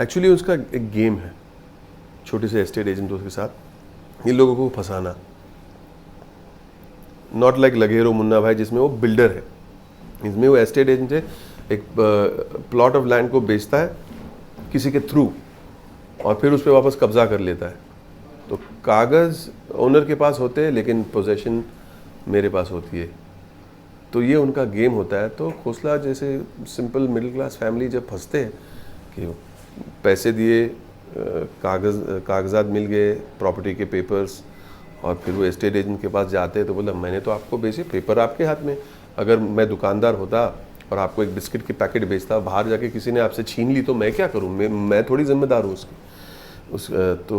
Actually उसका एक game है छोटे से एस्टेट एजेंटों के साथ, इन लोगों को फंसाना। नॉट लाइक लगेरो मुन्ना भाई जिसमें वो बिल्डर है, इसमें वो एस्टेट एजेंट है, एक प्लॉट ऑफ लैंड को बेचता है किसी के थ्रू और फिर उस पर वापस कब्जा कर लेता है। तो कागज़ ओनर के पास होते हैं लेकिन पोजेशन मेरे पास होती है। तो ये उनका गेम होता है। तो खोसला जैसे सिंपल मिडिल क्लास फैमिली जब फंसते हैं कि पैसे दिए, कागजात मिल गए, प्रॉपर्टी के पेपर्स, और फिर वो एस्टेट एजेंट के पास जाते हैं तो बोला मैंने तो आपको बेचे, पेपर आपके हाथ में। अगर मैं दुकानदार होता और आपको एक बिस्किट की पैकेट बेचता, बाहर जाके किसी ने आपसे छीन ली तो मैं क्या करूँ, मैं थोड़ी जिम्मेदार हूँ उसकी। तो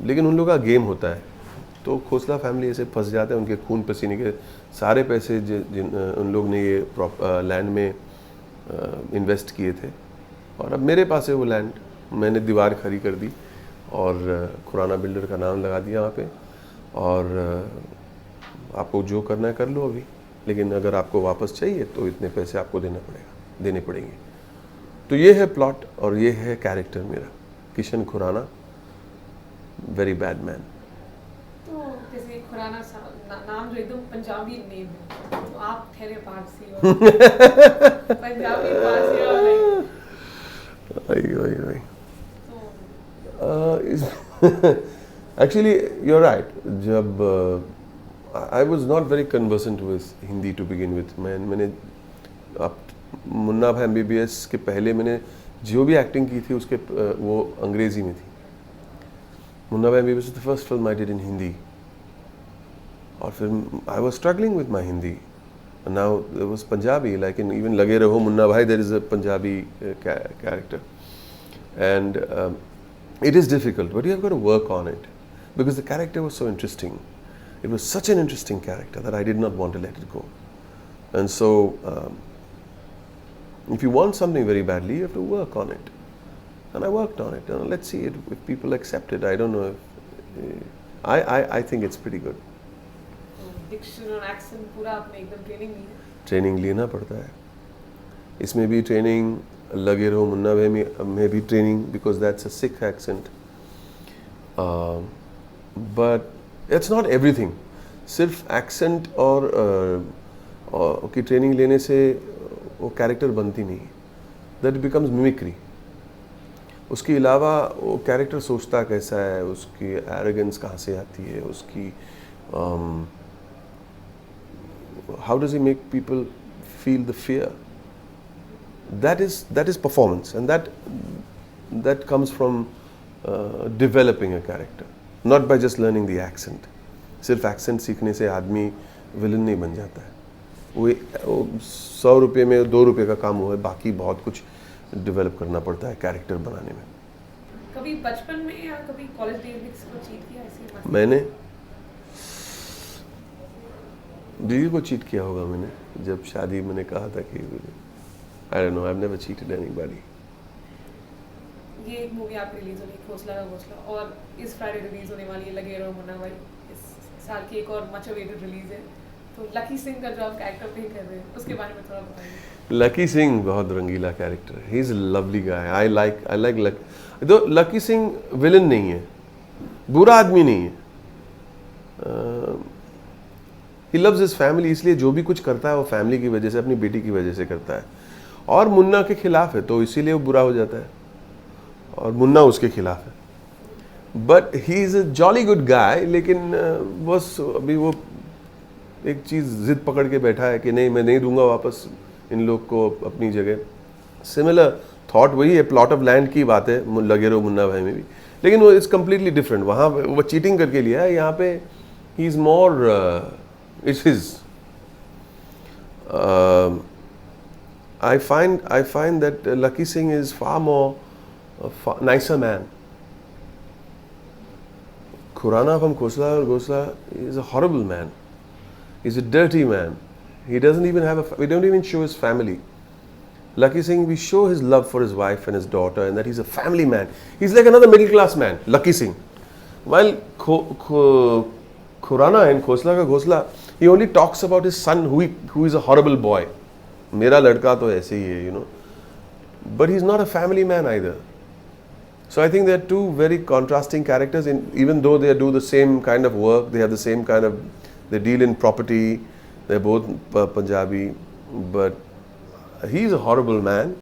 लेकिन उन लोगों का गेम होता है। तो खोसला फैमिली ऐसे फंस जाते हैं, उनके खून पसीने के सारे पैसे उन लोग ने ये लैंड में इन्वेस्ट किए थे, और अब मेरे पास है वो लैंड। मैंने दीवार खड़ी कर दी और खुराना बिल्डर का नाम लगा दिया वहाँ पे, और आपको जो करना है कर लो अभी, लेकिन अगर आपको वापस चाहिए तो इतने पैसे आपको देने पड़ेंगे। तो ये है प्लॉट और ये है कैरेक्टर मेरा, Kishan Khurana, very bad man. तो जैसे खुराना नाम जो एकदम पंजाबी नेम है, तो आप ठहरे पारसी हो, पंजाबी पारसी हो, एक्चुअली यू आर राइट। जब I was not very conversant with Hindi to begin with. मैंने अब मुन्ना भाई MBBS के पहले मैंने जो भी एक्टिंग की थी उसके वो अंग्रेजी में थी। Munna Bhai MBBS the first film I did in Hindi, और फिर I was struggling with my Hindi. Now it was Punjabi, like in even Lage Raho Munna Bhai, there is a Punjabi character, and it is difficult, but you have got to work on it because the character was so interesting. It was such an interesting character that I did not want to let it go. And so if you want something very badly, you have to work on it, and I worked on it, and let's see if people accept it. I don't know if I think it's pretty good. Diction और accent पूरा आपने एकदम training ली है? Training लेना पड़ता है, इसमें भी ट्रेनिंग, लगे रहो मुन्ना भाई में भी training, because that's a Sikh accent. But it's not everything. सिर्फ एक्सेंट और की ट्रेनिंग लेने से वो कैरेक्टर बनती नहीं, दैट बिकम्स मिमिक्री। उसके अलावा वो कैरेक्टर सोचता कैसा है, उसकी एरोगेंस कहाँ से आती है, उसकी how does he make people feel the fear? That is performance, and that comes from developing a character, not by just learning the accent. सिर्फ accent सीखने से आदमी विलन नहीं बन जाता है। वो 100 रुपये में 2 रुपये का काम हुआ है, बाकी बहुत कुछ डेवलप करना पड़ता है कैरेक्टर बनाने में। कभी बचपन में या कभी कॉलेज डेज में किसी को चीट किया ऐसे? मैंने दीदी को चीट किया होगा मैंने, जब शादी मैंने कहा था कि I don't know, I have never cheated anybody. ये एक मूवी आप रिलीज होनी, खोसला का घोसला, और इस फ्राइडे रिलीज होने वाली है लगे रहो मुन्ना भाई। इस साल की एक और मच अवेटेड रिलीज है। तो लकी सिंह का जो आप कैरेक्टर प्ले कर रहे हैं उसके बारे में थोड़ा बताइए। लकी सिंह बहुत रंगीला कैरेक्टर है, he is a lovely guy. I like दो। लकी सिंह विलन नहीं है, बुरा आदमी नहीं है। ही लव्स हिज फैमिली, इसलिए जो भी कुछ करता है वो फैमिली की वजह से, अपनी बेटी की वजह से करता है, और मुन्ना के खिलाफ है तो इसीलिए वो बुरा हो जाता है, और मुन्ना उसके खिलाफ है। But he is a jolly good guy, लेकिन बस अभी वो एक चीज़ जिद पकड़ के बैठा है कि नहीं, मैं नहीं दूंगा वापस इन लोग को अपनी जगह। सिमिलर थॉट वही है, प्लॉट ऑफ लैंड की बात है लगे रहो मुन्ना भाई में भी, लेकिन वो इज़ कम्प्लीटली डिफरेंट। वहाँ वो चीटिंग करके लिया है, यहाँ पे he is more it's his. I find that Lucky Singh is far more nicer man. Khurana from Khosla is a horrible man. He's a dirty man. He doesn't even have we don't even show his family. Lucky Singh, we show his love for his wife and his daughter, and that he's a family man. He's like another middle class man, Lucky Singh. While Khurana and Khosla ka Ghosla, he only talks about his son who is a horrible boy. मेरा लड़का तो ऐसे ही है, you know. But he's not a family man either. So I think they're two very contrasting characters. Even though they do the same kind of work, they have the same kind of, they deal in property. They're both Punjabi, but he's a horrible man.